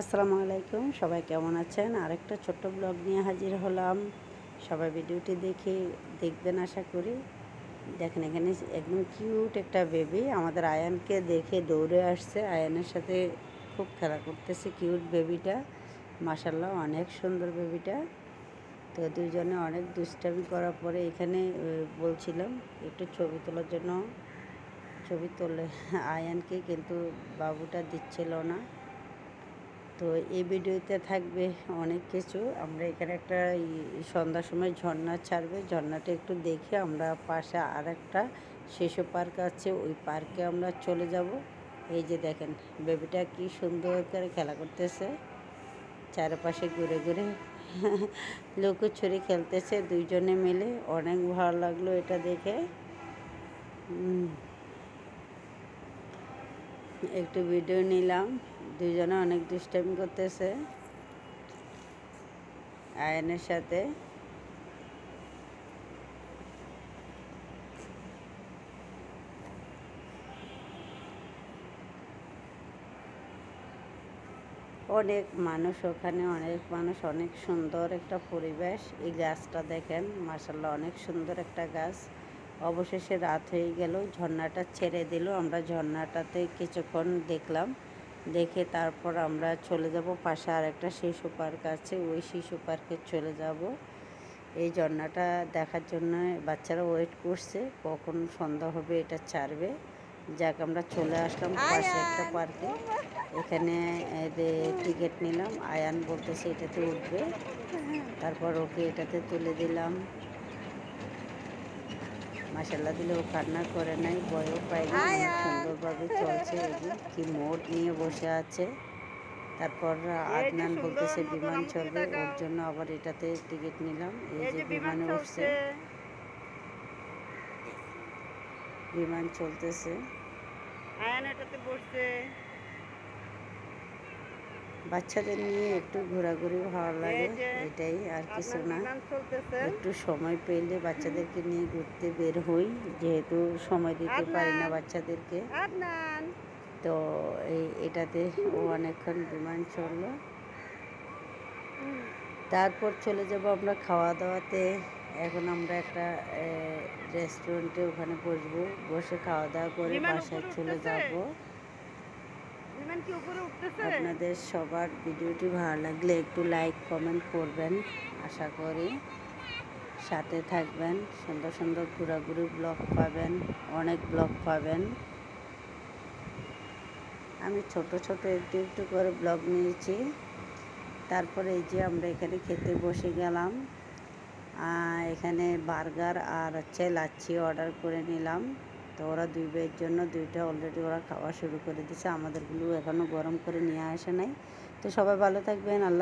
আসসালামু আলাইকুম, সবাই কেমন আছেন? আরেকটা ছোট্ট ব্লগ নিয়ে হাজির হলাম। সবাই ভিডিওটি দেখবেন আশা করি। দেখেন এখানে একদম কিউট একটা বেবি আমাদের আয়ানকে দেখে দৌড়ে আসছে। আয়ানের সাথে খুব খেলা করতেছে কিউট বেবিটা। মাশাআল্লাহ অনেক সুন্দর বেবিটা। তো দুইজনে অনেক দুষ্টামি করার পরে এখানে বলছিলাম একটু ছবি তোলার জন্য। ছবি তোলে আয়ানকে, কিন্তু বাবুটা দিচ্ছিল না। তো এই ভিডিওতে থাকবে অনেক কিছু। আমরা এখানে একটা সন্ধ্যার সময় ঝর্ণা ছাড়বে, ঝর্ণাটা একটু দেখে আমরা পাশে আর একটা শিশু পার্ক আছে, ওই পার্কে আমরা চলে যাব। এই যে দেখেন বেবিটা কি সুন্দর করে খেলা করতেছে, চারপাশে ঘুরে ঘুরে লুকোচুরি খেলতেছে দুইজনে মিলে। অনেক ভালো লাগলো এটা দেখে। একটু ভিডিও নিলাম। দুইজনে অনেক দুষ্টামি করতেছে আয়নের সাথে। অনেক মানুষ ওখানে, অনেক মানুষ, অনেক সুন্দর একটা পরিবেশ। এই গাছটা দেখেন মাশাআল্লাহ অনেক সুন্দর একটা গাছ। অবশেষে রাত হয়ে গেল, ঝর্ণাটা ছেড়ে দিল। আমরা ঝর্ণাটাতে কিছুক্ষণ দেখলাম, দেখে তারপর আমরা চলে যাব পাশে আর একটা শিশু পার্ক আছে, ওই শিশু পার্কে চলে যাব। এই ঝর্ণাটা দেখার জন্য বাচ্চারা ওয়েট করছে কখন সন্ধ্যা হবে এটা ছাড়বে। যাক আমরা চলে আসলাম পাশে একটা পার্কে। এখানে টিকিট নিলাম। আয়ান বলতেছে এটাতে উঠবে, তারপর ওকে এটাতে তুলে দিলাম। মাশাআল্লাহ দিলে ও কান্না করে নাই, ভয়ও পায়নি, অনেক সুন্দরভাবে চলছে। এই যে কি মোড নিয়ে বসে আছে। তারপর আদনান বলতেছে বিমান চলবে, ওর জন্য আবার এটাতে টিকিট নিলাম। এই যে বিমানে উঠছে, বিমান চলতেছে। আয়ান এটাতে বসছে। বাচ্চাদের নিয়ে একটু ঘোরাঘুরি ভালো লাগে, এটাই আর কিছু না। একটু সময় পেলে বাচ্চাদেরকে নিয়ে ঘুরতে বের হই, যেহেতু সময় দিতে পারি না বাচ্চাদেরকে। তো এটাতে ও অনেকক্ষণ বিমান চললো। তারপর চলে যাব আমরা খাওয়া দাওয়াতে। এখন আমরা একটা রেস্টুরেন্টে ওখানে বসবো, বসে খাওয়া দাওয়া করে বাসায় চলে যাব। আপনাদের সবার ভিডিওটি ভালো লাগলে একটু লাইক কমেন্ট করবেন আশা করি। সাথে থাকবেন, সুন্দর সুন্দর ঘোরাঘুরি ব্লগ পাবেন, অনেক ব্লগ পাবেন। আমি ছোট ছোট একটু একটু করে ব্লগ নিয়েছি। তারপরে এই যে আমরা এখানে খেতে বসে গেলাম। এখানে বার্গার আর লাচ্ছি অর্ডার করে নিলাম। তো ওরা দুই ভাইয়ের জন্য দুইটা অলরেডি ওরা খাওয়া শুরু করে দিয়েছে, আমাদেরগুলো এখনও গরম করে নিয়ে আসে নাই। তো সবাই ভালো থাকবেন। আল্লাহ।